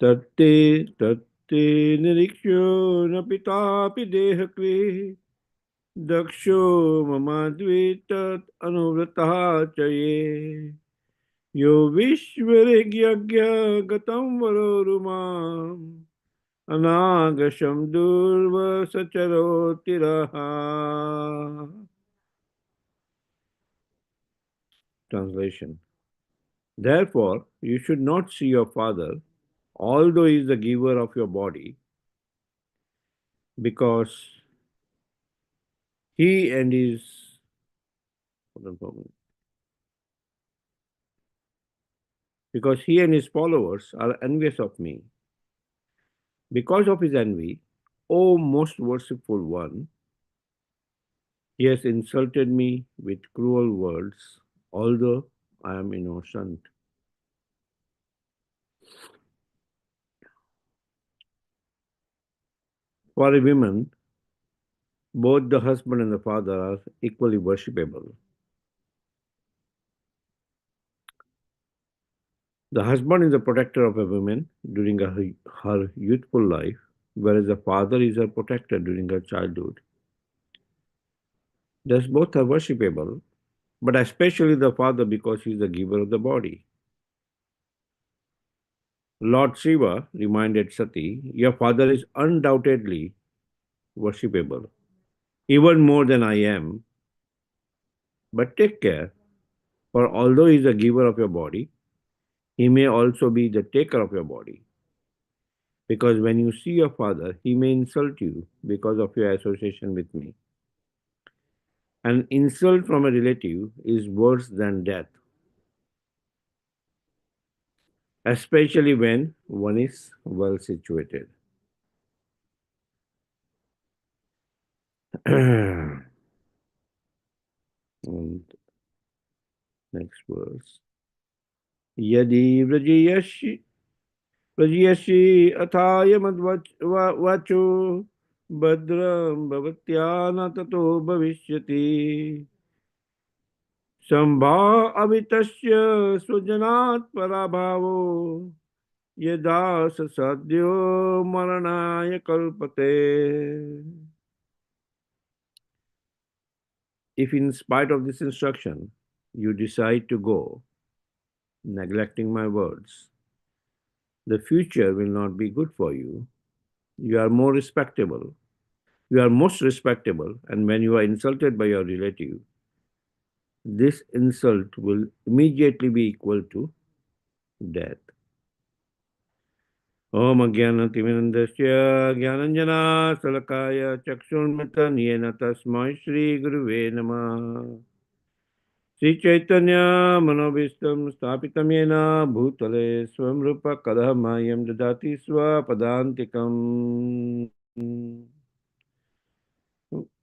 तत्ते तत्ते निरीक्ष्यो न पितापि देहकृ दक्षो ममाद्वितत् अनुव्रतः च ये यो विश्वरिज्ञ गतं वरोरुमाम् अनागशं दूर्वसचरोतिरः. Translation. Therefore, you should not see your father, although he is the giver of your body, because he and his because he and his followers are envious of me. Because of his envy, O most worshipful one, he has insulted me with cruel words, although I am innocent. For a woman, both the husband and the father are equally worshipable. The husband is the protector of a woman during her youthful life, whereas the father is her protector during her childhood. Thus, both are worshipable, but especially the father because he is the giver of the body. Lord Shiva reminded Sati, your father is undoubtedly worshipable, even more than I am, but take care, for although he is the giver of your body, he may also be the taker of your body. Because when you see your father, he may insult you because of your association with me. An insult from a relative is worse than death, especially when one is well situated. And next verse. यदि व्रजयसि अथाय मद्वचो भद्रं भवत्या न ततो भविष्यति सम्भावितस्य स्वजनात् पराभावो यदा स सद्यो मरणाय कल्पते. If in spite of this instruction you decide to go, neglecting my words, the future will not be good for you. You are more respectable. You are most respectable, and when you are insulted by your relative, this insult will immediately be equal to death. Om Ajnanatimirandasya Jnananjana Salakaya Chakshurmatan Yena Tasmai Shri Guruve Namah. Sri Chaitanya Manobhistam Stapitam Yena Bhutale Swam Rupa Kadamayam Dadati Swa Padantikam.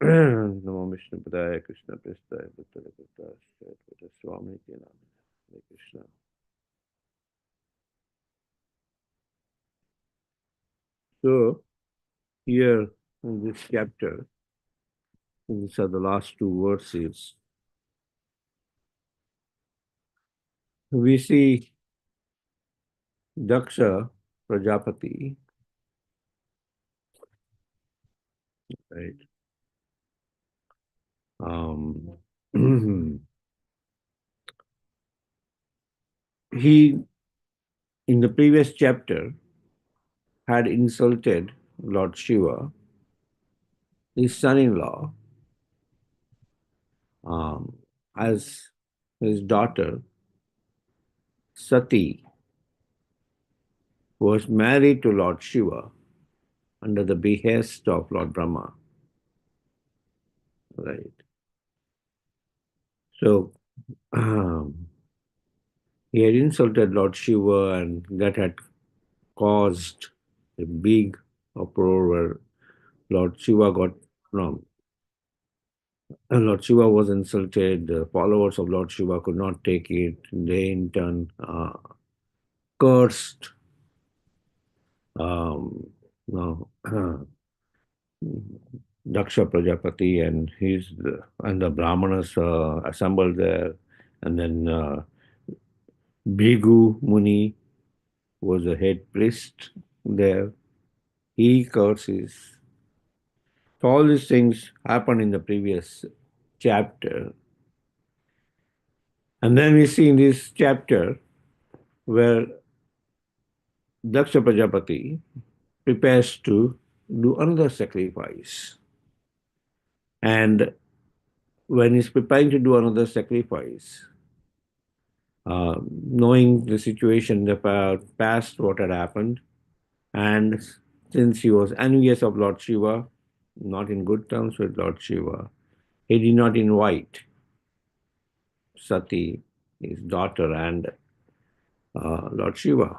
Namo Vishnu Padaya Krishna Prestaya Bhuttale Bhuttaya Swami Tinam. Hare Krishna. So, here in this chapter, these are the last two verses. We see Daksha Prajapati, right? He, in the previous chapter, had insulted Lord Shiva, his son-in-law, um, as his daughter Sati was married to Lord Shiva under the behest of Lord Brahma, right? So he had insulted Lord Shiva, and that had caused a big uproar where Lord Shiva got no, Lord Shiva was insulted. The followers of Lord Shiva could not take it. They in turn cursed no, Daksha Prajapati, and the Brahmanas assembled there, and then Bhigu Muni was a head priest there. He curses. So all these things happened in the previous chapter. And then we see in this chapter where Daksha Prajapati prepares to do another sacrifice. And when he's preparing to do another sacrifice, knowing the situation, the past, what had happened, and since he was envious of Lord Shiva, not in good terms with Lord Shiva, he did not invite Sati, his daughter, and Lord Shiva.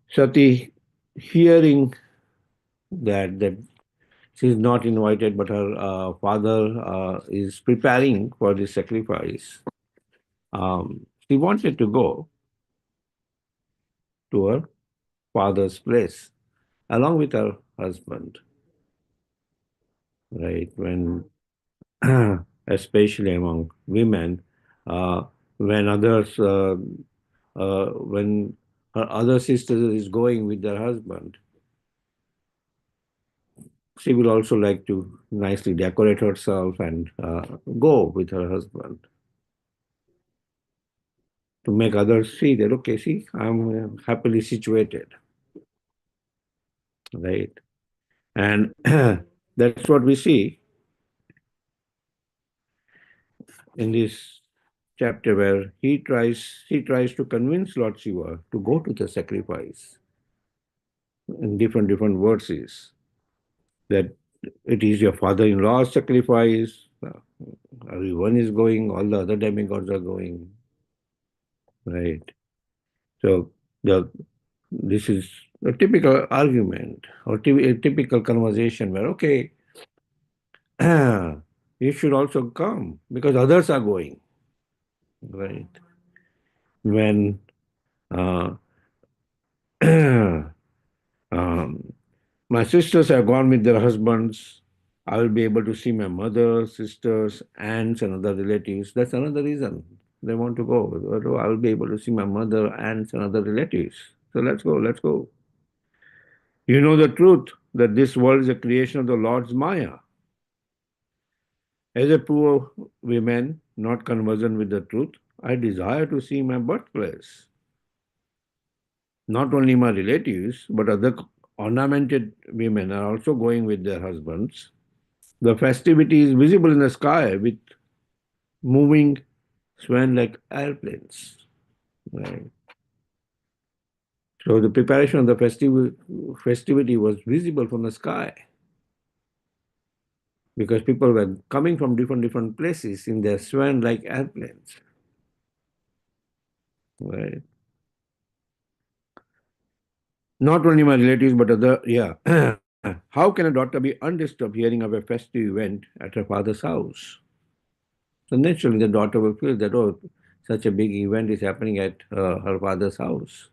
Sati, hearing that she is not invited, but her father is preparing for the sacrifice, she wanted to go to her father's place along with her husband, right? When, especially among women, uh, when when her other sister is going with their husband, she will also like to nicely decorate herself and go with her husband to make others see that, okay, see, I'm happily situated, right? And that's what we see in this chapter where he tries to convince Lord Shiva to go to the sacrifice in different verses that it is your father-in-law's sacrifice. Everyone is going, all the other demigods are going, right? So the this is a typical argument or a typical conversation where, okay, you should also come because others are going, right? When uh, um, my sisters have gone with their husbands, I will be able to see my mother, sisters, aunts, and other relatives. That's another reason they want to go. I will be able to see my mother, aunts, and other relatives. So let's go, let's go. You know the truth that this world is a creation of the Lord's Maya. As a poor woman, not conversant with the truth, I desire to see my birthplace. Not only my relatives, but other ornamented women are also going with their husbands. The festivity is visible in the sky with moving swan like airplanes. Right. So the preparation of the festivity was visible from the sky because people were coming from different places in their swan like airplanes. Right. Not only my relatives, but other, yeah. How can a daughter be undisturbed hearing of a festive event at her father's house? So naturally, the daughter will feel that, oh, such a big event is happening at her father's house.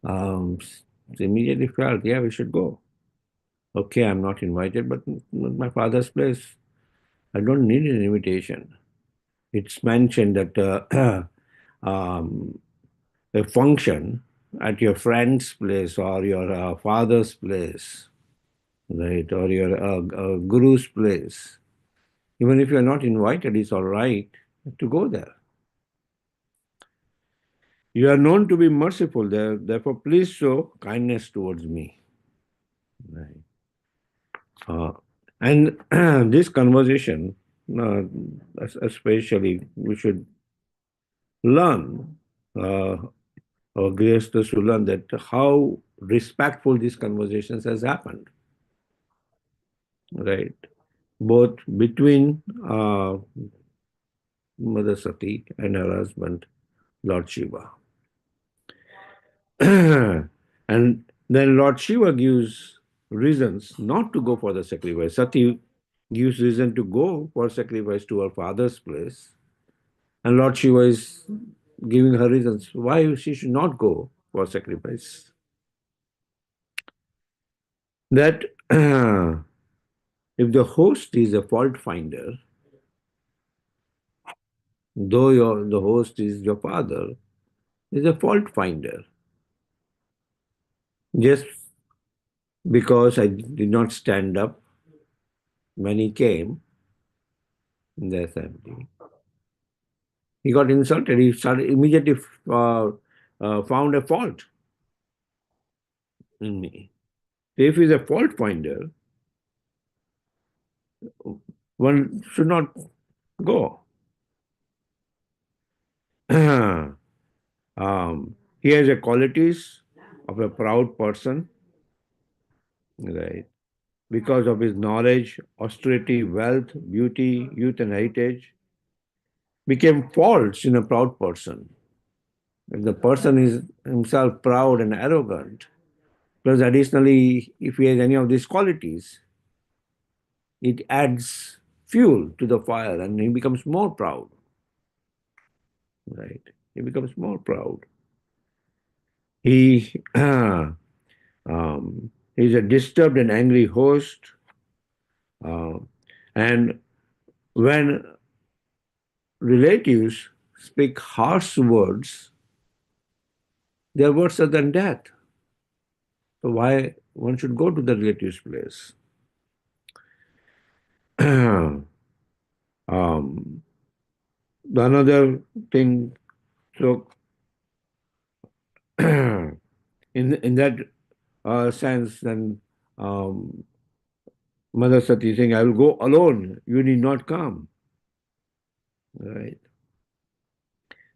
Um, she immediately felt, yeah, we should go. Okay, I'm not invited, but my father's place, I don't need an invitation. It's mentioned that a function at your friend's place or your father's place, right, or your guru's place. Even if you're not invited, it's all right to go there. You are known to be merciful, therefore please show kindness towards me. Right. Uh, and this conversation, uh, especially, we should learn, or Grihasthas should learn that how respectful these conversations has happened, right? Both between Mother Sati and her husband, Lord Shiva. And then Lord Shiva gives reasons not to go for the sacrifice. Sati gives reason to go for sacrifice to her father's place. And Lord Shiva is giving her reasons why she should not go for sacrifice. That if the host is a fault finder, though the host is your father, is a fault finder. Just because I did not stand up when he came in the assembly, he got insulted. He started immediately found a fault in me. If he's a fault finder, one should not go. He has the qualities of a proud person, right? Because of his knowledge, austerity, wealth, beauty, youth, and heritage, became faults in a proud person. If the person is himself proud and arrogant, plus additionally, if he has any of these qualities, it adds fuel to the fire and he becomes more proud, right? He becomes more proud. He he's a disturbed and angry host, uh, and when relatives speak harsh words, they are worse than death. So why one should go to the relative's place? um, Another thing, so in that sense, then um, Mother Sati is saying, "I will go alone. You need not come." Right.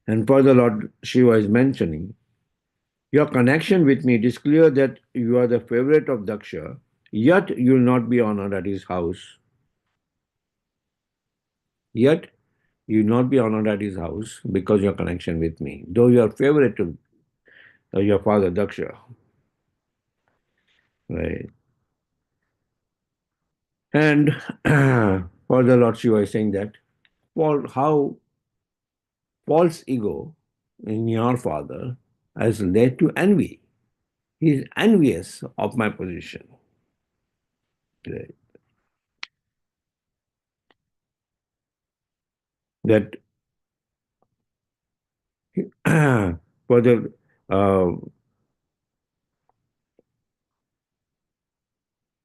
And further, Lord Shiva is mentioning your connection with me. It is clear that you are the favorite of Daksha, yet you will not be honored at his house. Yet you will not be honored at his house because your connection with me, though you are favorite to your father Daksha. Right. And further, Lord Shiva is saying that how false ego in your father has led to envy. He is envious of my position. Right. That further, uh,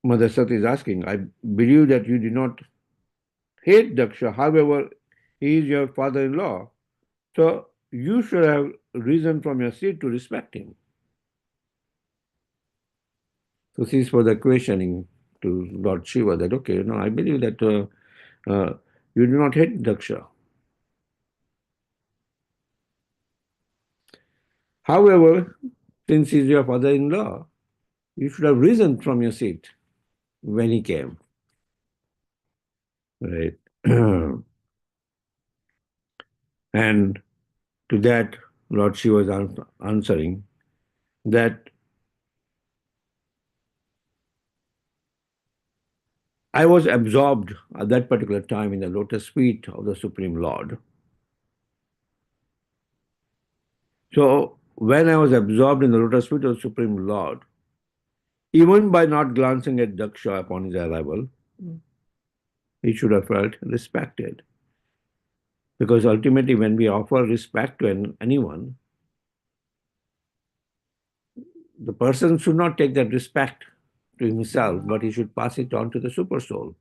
Mother Sati is asking, I believe that you did not hate Daksha, however, he is your father in law. So you should have reason from your seat to respect him. So this is for the questioning to Lord Shiva that, okay, I believe that you do not hate Daksha. However, since he is your father in law, you should have risen from your seat when he came. Right. And to that, Lord Shiva was answering that I was absorbed at that particular time in the lotus feet of the Supreme Lord. So when I was absorbed in the lotus feet of the Supreme Lord, even by not glancing at Daksha upon his arrival, he should have felt respected. Because ultimately, when we offer respect to anyone, the person should not take that respect to himself, but he should pass it on to the super soul.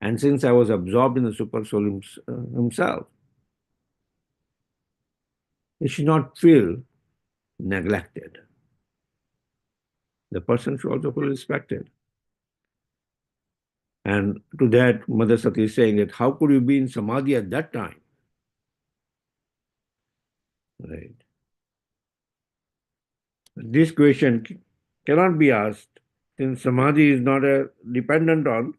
And since I was absorbed in the super soul himself, he should not feel neglected. The person should also feel respected. And to that, Mother Sati is saying that how could you be in samadhi at that time? Right. This question cannot be asked since samadhi is not dependent on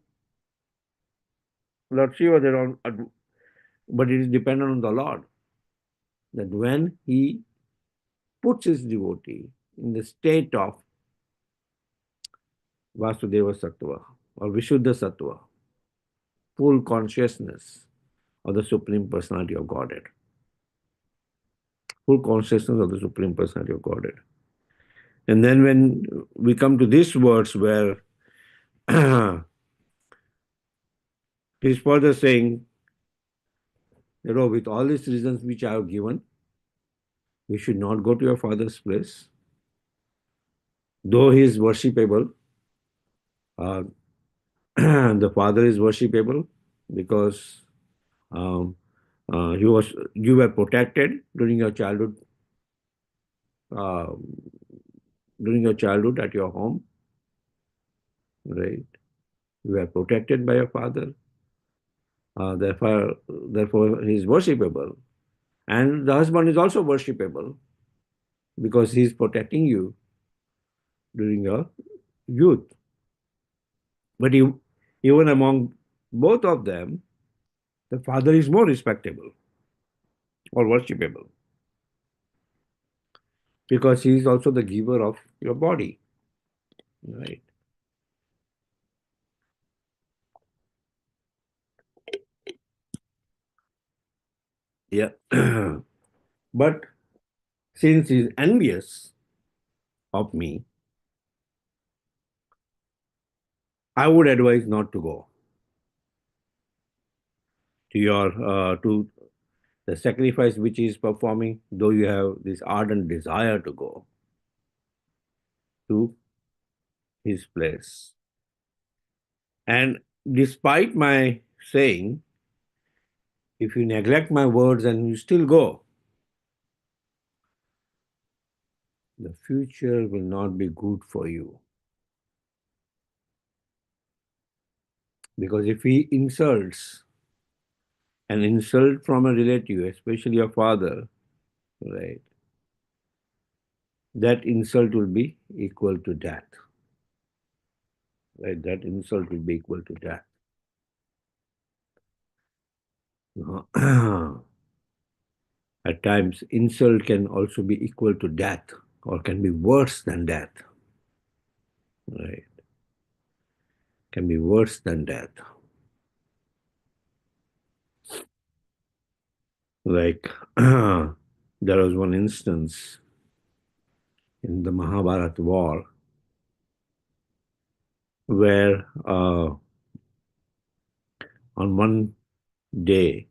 Lord Shiva, but it is dependent on the Lord. That when he puts his devotee in the state of Vasudeva Sattva or Vishuddha Sattva, full consciousness of the Supreme Personality of Godhead, full consciousness of the Supreme Personality of Godhead. And then when we come to these words where he's further saying with all these reasons which I have given, you should not go to your father's place. Though he is worshipable, uh, the father is worshipable because um, you were protected uh, during your childhood at your home, right? You were protected by your father. Therefore, he is worshipable. And the husband is also worshipable because he is protecting you during your youth. But even among both of them, the father is more respectable or worshipable because he is also the giver of your body, right? Yeah. But since he's envious of me, I would advise not to go to the sacrifice which he is performing, though you have this ardent desire to go to his place. And despite my saying, if you neglect my words and you still go, the future will not be good for you. Because if he insults an insult from a relative, especially a father, right, that insult will be equal to death. Right? That insult will be equal to death. At times, insult can also be equal to death or can be worse than death. Right? Can be worse than death. Like there was one instance in the Mahabharata war where on one day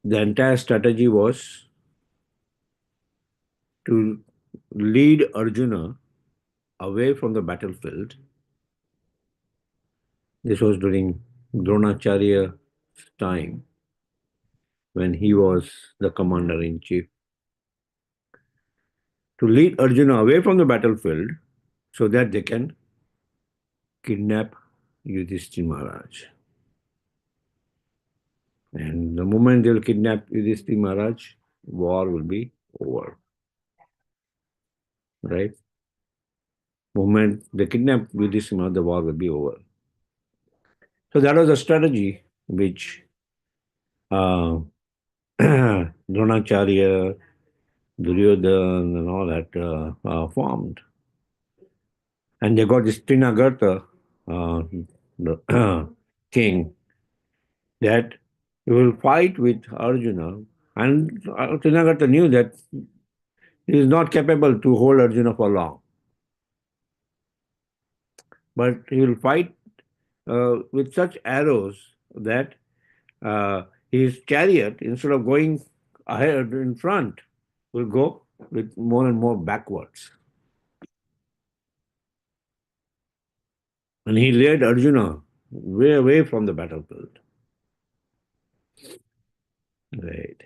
the entire strategy was to lead Arjuna away from the battlefield. This was during Dronacharya's time when he was the commander in chief. To lead Arjuna away from the battlefield so that they can kidnap Yudhishthira Maharaj. And the moment they'll kidnap Yudhishthira Maharaj, war will be over. Right? Moment they kidnap Yudhishthira Maharaj, the war will be over. So that was a strategy which uh, Dronacharya, Duryodhana, and all that formed. And they got this Trinagarta, the king, that he will fight with Arjuna. And Trinagarta knew that he is not capable to hold Arjuna for long. But he will fight with such arrows that his chariot, instead of going ahead in front, will go with more and more backwards. And he led Arjuna way away from the battlefield. Right.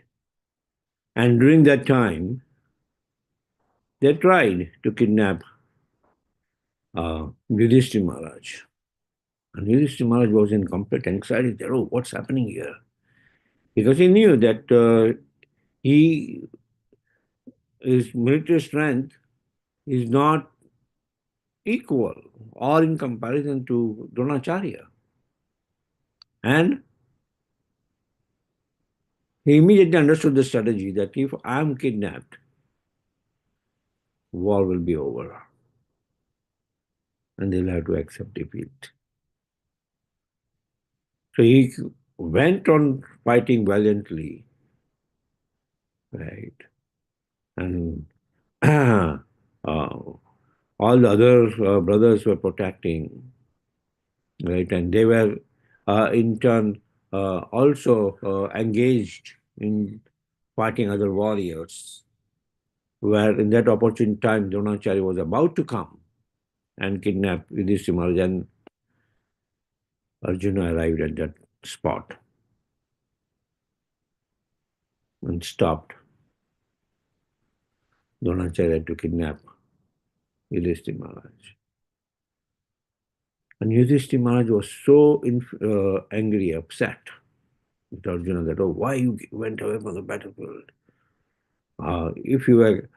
And during that time, they tried to kidnap Yudhishthira Maharaj. And Yudhishthira Maharaj was in complete anxiety. Oh, what's happening here? Because he knew that he his military strength is not equal or in comparison to Dronacharya. And he immediately understood the strategy that if I am kidnapped, war will be over and they'll have to accept defeat. So he went on fighting valiantly, right? And all the other brothers were protecting, right? And they were in turn also engaged in fighting other warriors, where in that opportune time Dronacharya was about to come and kidnap Yudhishthira Maharaj, and Arjuna arrived at that spot and stopped Dronacharya to kidnap Yudhishthira Maharaj. And Yudhishthira Maharaj was so angry, upset with Arjuna that, oh, why you went away from the battlefield? If you were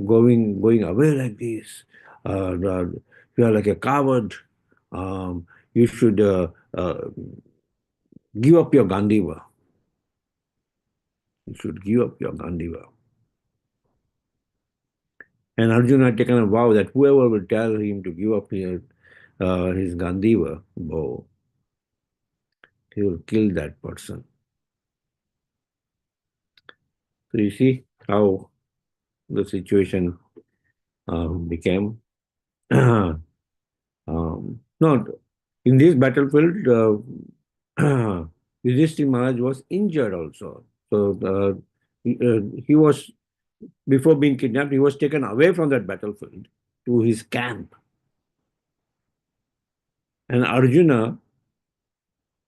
going away like this, you are like a coward. You should give up your Gandiva. You should give up your Gandiva. And Arjuna had taken a vow that whoever will tell him to give up his Gandiva bow, he will kill that person. So you see how the situation became. No, in this battlefield, Yudhishthira Maharaj was injured also. So he was, before being kidnapped, he was taken away from that battlefield to his camp. And Arjuna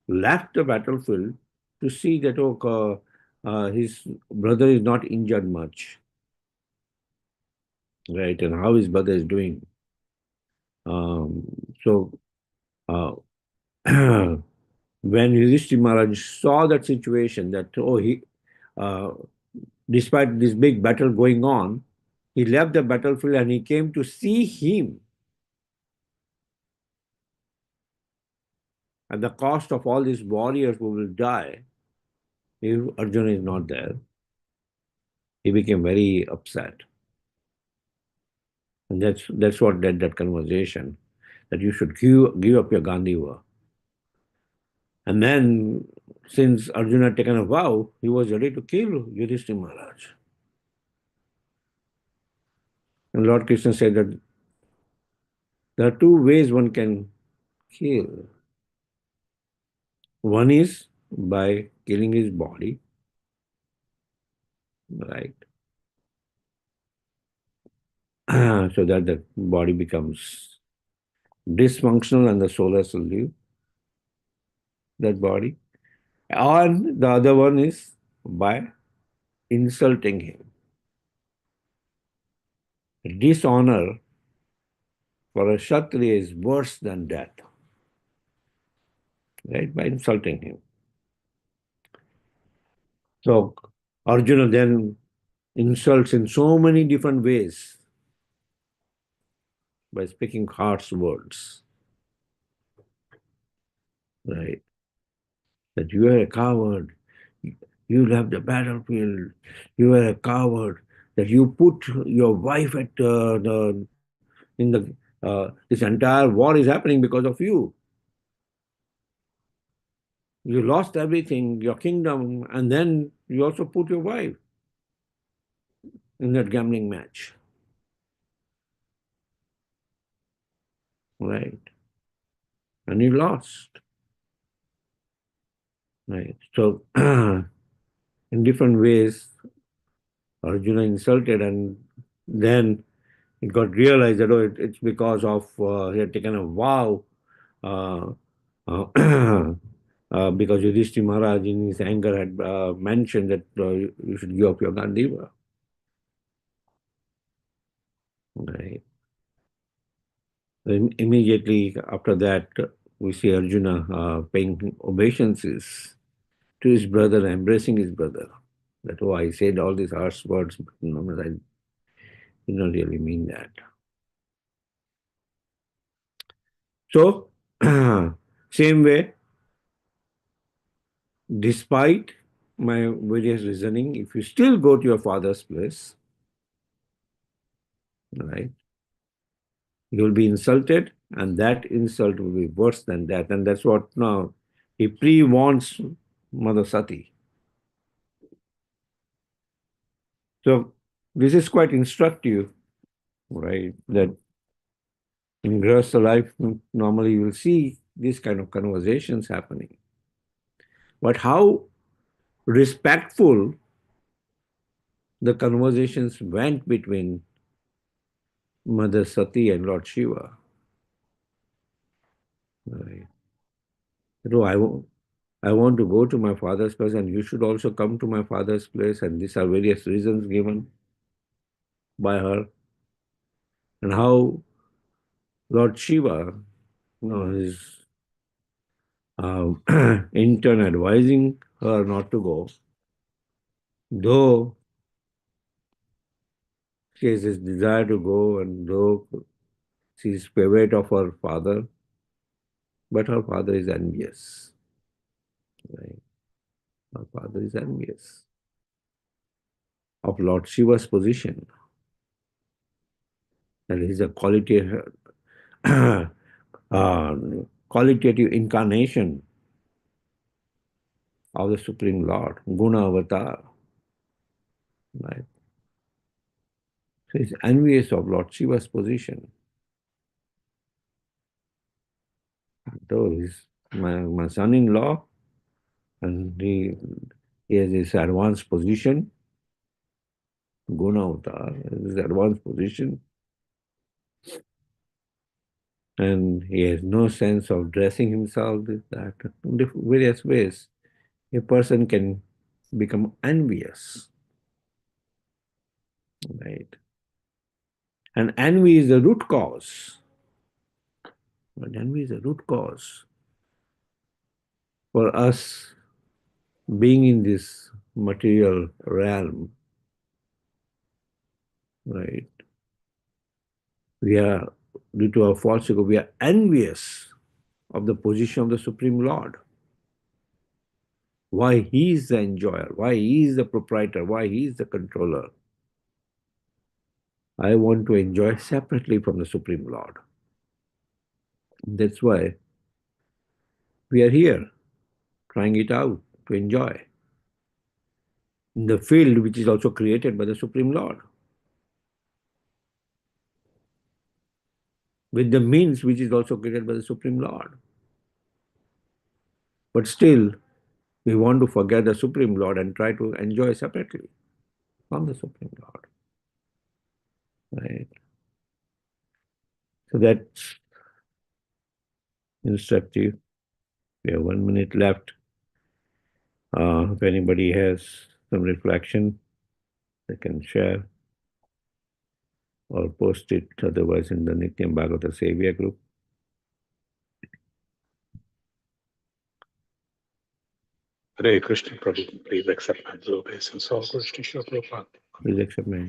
left the battlefield to see that his brother is not injured much, right? And how his brother is doing. So uh, when Yudhishthira Maharaj saw that situation, that uh, despite this big battle going on, he left the battlefield and he came to see him at the cost of all these warriors who will die if Arjuna is not there. He became very upset. And that's what led that conversation, that you should give up your Gandiva. And then, since Arjuna had taken a vow, he was ready to kill Yudhishthira Maharaj. And Lord Krishna said that there are two ways one can kill. One is by killing his body, right? So that the body becomes dysfunctional and the soul has to leave that body. And the other one is by insulting him. Dishonor for a Kshatriya is worse than death, right? By insulting him. So Arjuna then insults in so many different ways by speaking harsh words, right? That you are a coward, you left the battlefield, you are a coward, that you put your wife at in the this entire war is happening because of you. You lost everything, your kingdom, and then you also put your wife in that gambling match, right? And you lost, right? So in different ways, Arjuna insulted, and then it got realized that it's because of he had taken a vow, uh, because Yudhishthira Maharaj in his anger had mentioned that you should give up your Gandiva. Right. Then immediately after that, we see Arjuna paying obeisances to his brother, embracing his brother. That, oh, I said all these harsh words, but no, I did not really mean that. So, same way, despite my various reasoning, if you still go to your father's place, right, you will be insulted, and that insult will be worse than that. And that's what now he pre-warns Mother Sati. So this is quite instructive, right? That in Grihastha life, normally you will see these kind of conversations happening. But how respectful the conversations went between Mother Sati and Lord Shiva. Right. So I want to go to my father's place, and you should also come to my father's place. And these are various reasons given by her. And how Lord Shiva, is in turn advising her not to go, though she has this desire to go, and though she is favorite of her father, but her father is envious. Right? Her father is envious of Lord Shiva's position. That is a uh, qualitative incarnation of the Supreme Lord, Guna Avatar. Right? So he's envious of Lord Shiva's position. Though he's my son-in-law, and he has this advanced position, Guna Avatar, his advanced position, and he has no sense of dressing himself, that in various ways. A person can become envious, right? And envy is the root cause. But envy is the root cause for us being in this material realm, right? We are, due to our false ego, we are envious of the position of the Supreme Lord. Why he is the enjoyer, why he is the proprietor, why he is the controller. I want to enjoy separately from the Supreme Lord. That's why we are here, trying it out to enjoy in the field which is also created by the Supreme Lord, with the means which is also created by the Supreme Lord. But still, we want to forget the Supreme Lord and try to enjoy separately from the Supreme Lord. Right? So that's instructive. We have 1 minute left. If anybody has some reflection, they can share or post it otherwise in the Nityam Bhagavata Sevya group. Hare Krishna Prabhu, please accept my obeisance. All Guru Shri Prabhupada. Please accept my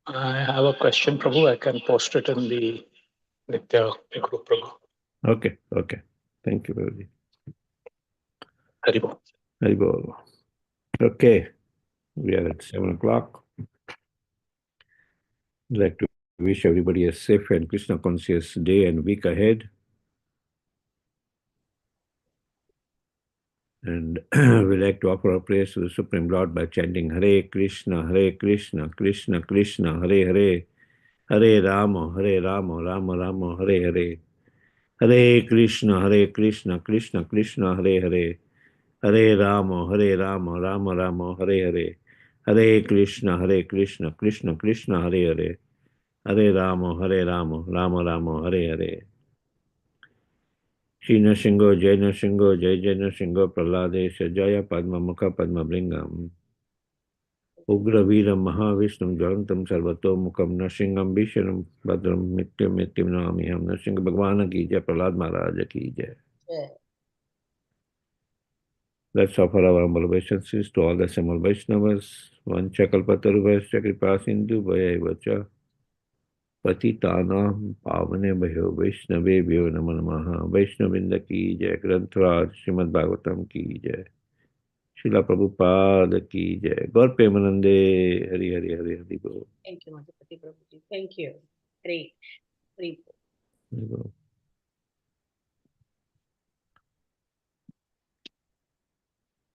I have a question, Prabhu. I can post it in the Nitya group, Prabhu. Okay, okay. Thank you, Prabhuji. Haribol. Haribol. Okay, we are at 7 o'clock. I'd like to wish everybody a safe and Krishna conscious day and week ahead. And we like to offer our prayers to the Supreme Lord by chanting Hare Krishna, Krishna Krishna, Hare Hare, Hare Rama, Rama Rama, Hare Hare. Hare Krishna, Krishna Krishna, Hare Hare. Hare Rama, Rama Rama, Hare Hare. Hare Krishna, Krishna Krishna, Hare Hare. Hare Rama, Rama Rama, Hare Hare. Shri Nrsingo, Jai Nrsingo, Praladesha, Jaya Padma Mukha Padma Bringam. Ugra Veeram Mahavishnu Jalantam Sarvato Mukham Nrsingham Bhisharam Bhadram Nityam Nityam Namiham. Nrsinga Bhagwana ki jai, Prahlad Maharaja ki jai. Let's offer our humble obeisances to all the assembled Vaishnavas. Vanchakalpatarubhascha kripa sindhu bhayaivacha. पतितानां पावनेभ्यो वैष्णवेभ्यो नमो नमः। वैष्णववृंद की जय। ग्रंथराज श्रीमद् भागवतम की जय। शिला प्रभुपाद की जय। गौर प्रेमानंदे। हरि हरि हरि हरि बोल। Thank you, Madhupati Prabhuji. Thank you.